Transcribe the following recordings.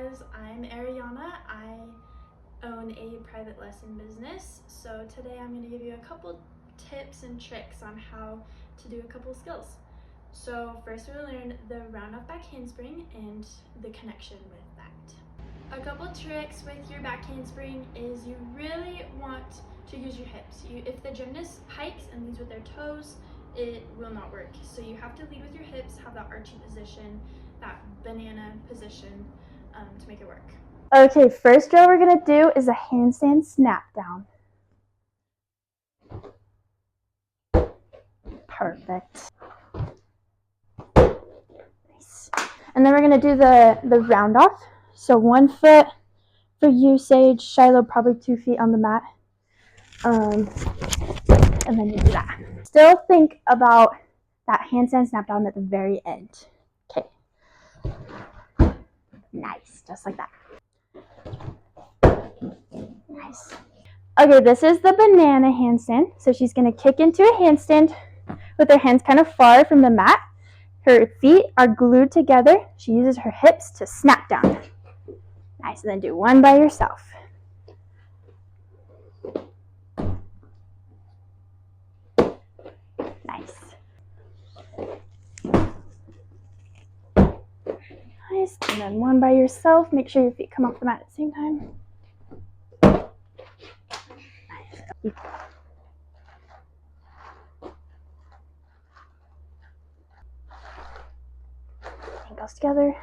guys, I'm Ariana. I own a private lesson business. So today I'm going to give you a couple tips and tricks on how to do a couple skills. So first we'll learn the roundoff back handspring and the connection with that. A couple tricks with your back handspring is you really want to use your hips. If the gymnast hikes and leads with their toes, it will not work. So you have to lead with your hips, have that archy position, that banana position to make it work. Okay, first drill we're going to do is a handstand snap down. Perfect. Nice. And then we're going to do the round off. So 1 foot for you, Sage. Shiloh, probably 2 feet on the mat. And then you do that. Still think about that handstand snap down at the very end. Okay. Nice, just like that. Nice. Okay, this is the banana handstand. So she's going to kick into a handstand with her hands kind of far from the mat. Her feet are glued together. She uses her hips to snap down. Nice, and then do one by yourself. Nice. Nice, and then one by yourself. Make sure your feet come off the mat at the same time. Nice. Ankles together.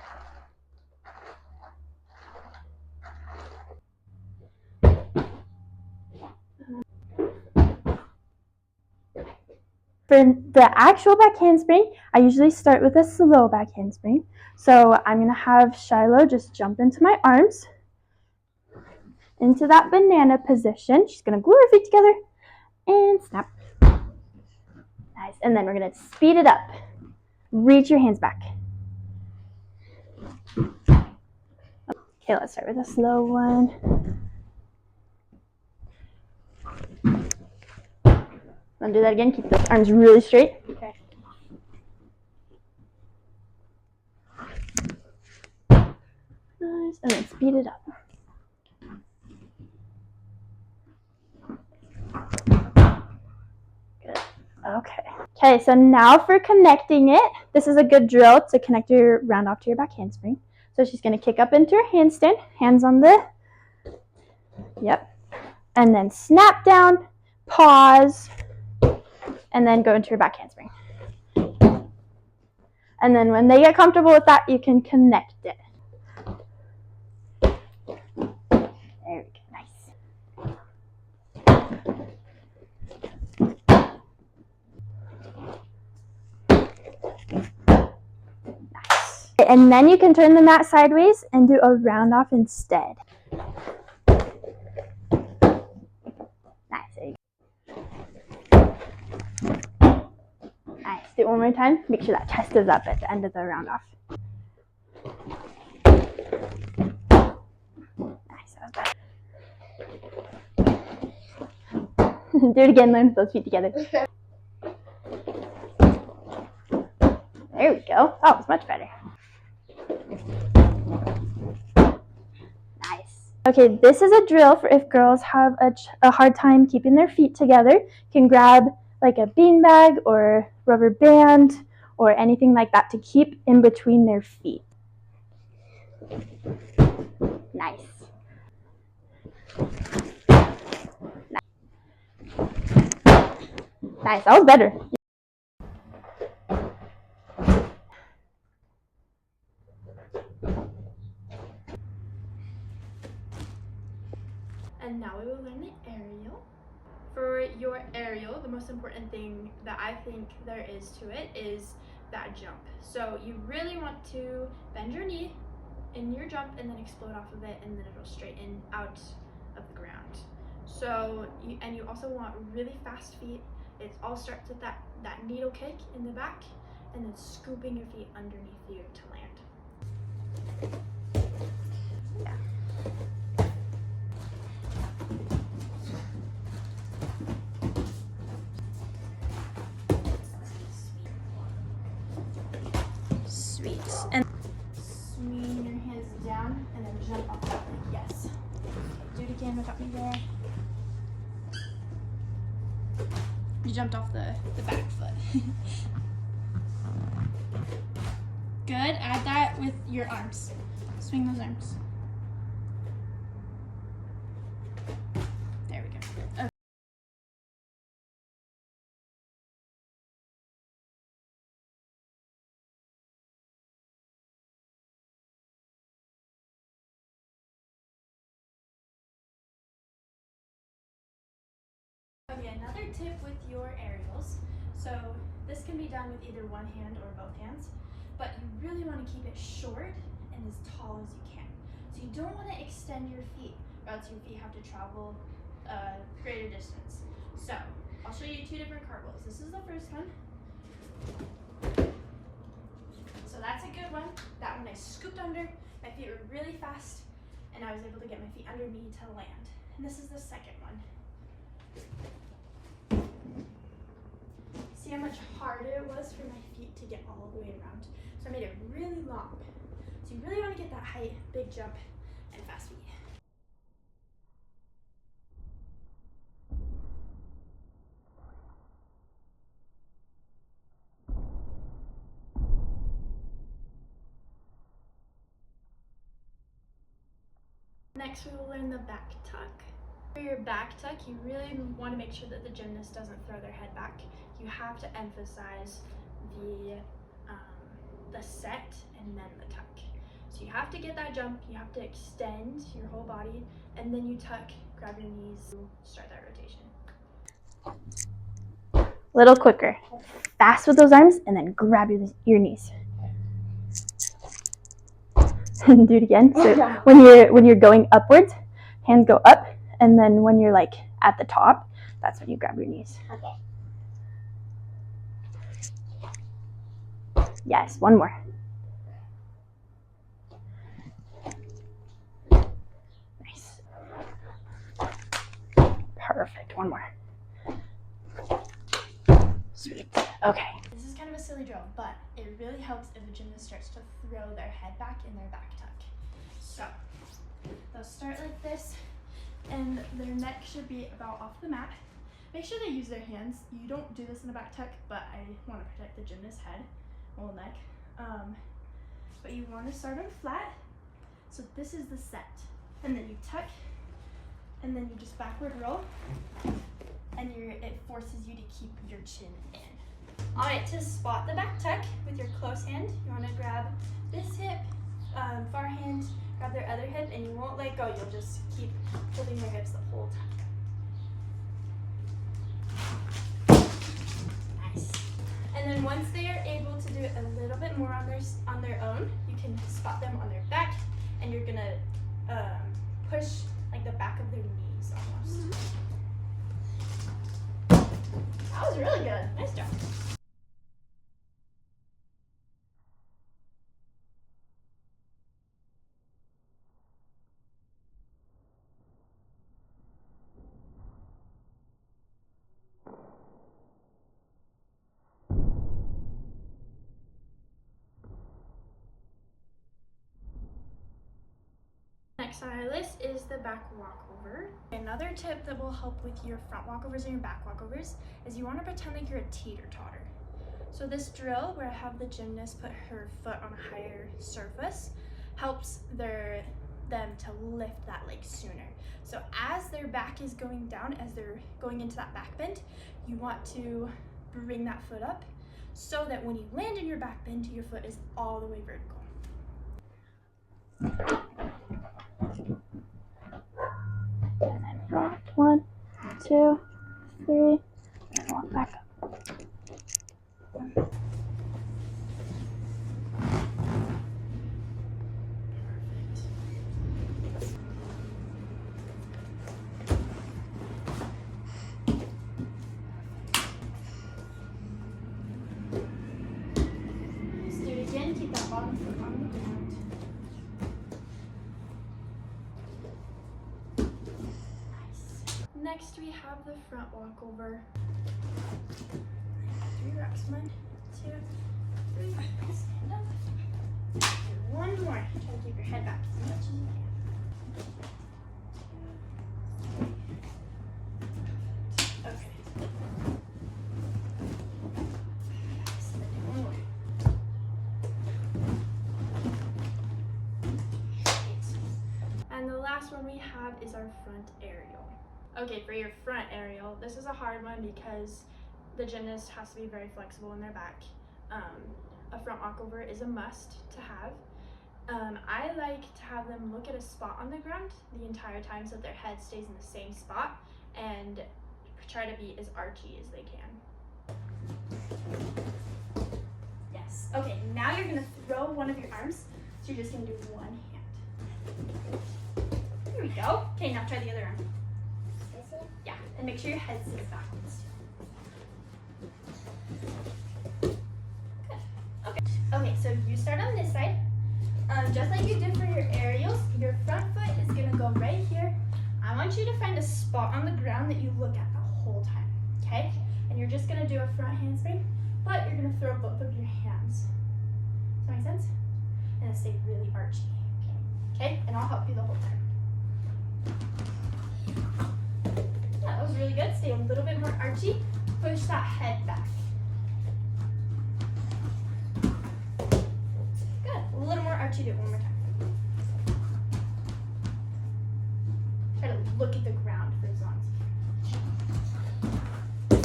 For the actual back handspring, I usually start with a slow back handspring. So I'm going to have Shiloh just jump into my arms, into that banana position. She's going to glue her feet together and snap. Nice. And then we're going to speed it up. Reach your hands back. Okay, let's start with a slow one. Want to do that again? Keep those arms really straight. Okay. Nice. And then speed it up. Good. Okay. Okay, so now for connecting it, this is a good drill to connect your round off to your back handspring. So she's going to kick up into her handstand, hands on the, and then snap down, pause, and then go into your back handspring. And then when they get comfortable with that, you can connect it. There we go, nice. Nice. And then you can turn the mat sideways and do a round off instead. Nice, there you go. Nice, do it one more time. Make sure that chest is up at the end of the round off. Nice, that was better. Do it again, learn those feet together. There we go. Oh, it's much better. Nice. Okay, this is a drill for if girls have a hard time keeping their feet together. You can grab like a beanbag or rubber band or anything like that to keep in between their feet. Nice. Nice, that was better. And now we will learn the aerial. For your aerial, the most important thing that I think there is to it is that jump. So you really want to bend your knee in your jump and then explode off of it, and then it'll straighten out of the ground. So, you also want really fast feet. It all starts with that needle kick in the back and then scooping your feet underneath you to land. Yeah. Sweet. And swing your hands down and then again without me there. You jumped off the back foot. Good. Add that with your arms. Swing those arms. There we go. Okay. Okay, another tip with your aerials. So this can be done with either one hand or both hands, but you really want to keep it short and as tall as you can. So you don't want to extend your feet, or else your feet have to travel a greater distance. So I'll show you two different cartwheels. This is the first one. So that's a good one. That one I scooped under, my feet were really fast, and I was able to get my feet under me to land. And this is the second one. See how much harder it was for my feet to get all the way around. So I made it really long. So you really want to get that height, big jump, and fast feet. Next we will learn the back tuck. For your back tuck, you really want to make sure that the gymnast doesn't throw their head back. You have to emphasize the set and then the tuck. So you have to get that jump, you have to extend your whole body, and then you tuck, grab your knees, start that rotation. Little quicker. Fast with those arms and then grab your knees. And do it again. So when you're going upwards, hands go up, and then when you're like at the top, that's when you grab your knees. Okay. Yes, one more. Nice. Perfect. One more. Sweet. Okay. This is kind of a silly drill, but it really helps if a gymnast starts to throw their head back in their back tuck. So they'll start like this, and their neck should be about off the mat. Make sure they use their hands. You don't do this in a back tuck, but I want to protect the gymnast's head, whole neck. But you want to start on flat. So this is the set, and then you tuck, and then you just backward roll, and it forces you to keep your chin in. All right, to spot the back tuck with your close hand, you want to grab this hip, far hand, grab their other hip, and you won't let go. You'll just keep holding their hips the whole time. Nice. And then once they are able to do it a little bit more on their own, you can spot them on their back, and you're gonna push like the back of their knees almost. That was really good. Nice job. Next on our list is the back walkover. Another tip that will help with your front walkovers and your back walkovers is you want to pretend like you're a teeter-totter. So this drill where I have the gymnast put her foot on a higher surface helps them to lift that leg sooner. So as their back is going down, as they're going into that back bend, you want to bring that foot up so that when you land in your back bend, your foot is all the way vertical. And then rock. 1, 2, 3, and walk back up. Let's do it again. Keep that bottom foot on the ground. Next we have the front walkover. 3 reps, 1, 2, 3, stand up. Do one more. Try to keep your head back as much as you can. 2, 3. last one we have is our front aerial. Okay, for your front aerial, this is a hard one because the gymnast has to be very flexible in their back. A front walkover is a must to have. I like to have them look at a spot on the ground the entire time so that their head stays in the same spot and try to be as archy as they can. Yes. Okay, now you're gonna throw one of your arms. So you're just gonna do one hand. Here we go. Okay, now try the other arm. This one? Yeah, and make sure your head sits backwards. Good. Okay. Okay, so you start on this side. Just like you did for your aerials, your front foot is gonna go right here. I want you to find a spot on the ground that you look at the whole time, okay? And you're just gonna do a front handspring, but you're gonna throw both of your hands. Does that make sense? And stay really archy, okay? And I'll help you the whole time. Yeah, that was really good. Stay a little bit more archy. Push that head back. Good. A little more archy. Do it one more time. Try to look at the ground for as long as you can.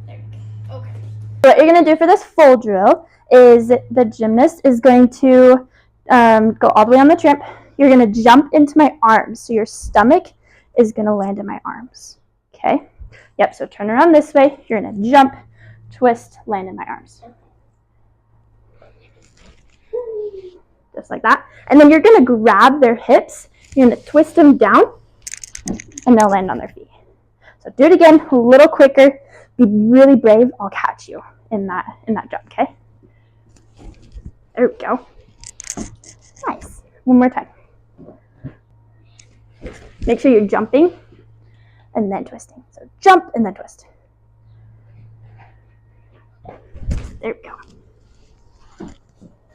There you go. Okay. What you're going to do for this full drill is the gymnast is going to go all the way on the tramp. You're going to jump into my arms. So your stomach is going to land in my arms. Okay? Yep, so turn around this way. You're going to jump, twist, land in my arms. Just like that. And then you're going to grab their hips. You're going to twist them down, and they'll land on their feet. So do it again, a little quicker. Be really brave. I'll catch you in that jump, okay? There we go. Nice. One more time. Make sure you're jumping and then twisting. So jump and then twist. There we go.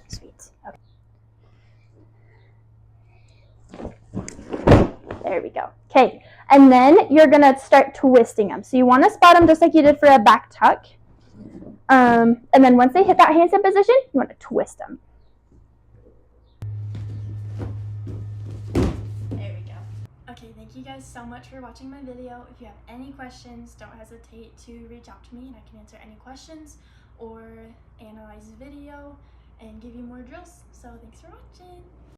Sweet. Okay. There we go. Okay. And then you're going to start twisting them. So you want to spot them just like you did for a back tuck. And then once they hit that handstand position, you want to twist them. There we go. Okay, thank you guys so much for watching my video. If you have any questions, don't hesitate to reach out to me and I can answer any questions or analyze the video and give you more drills. So thanks for watching.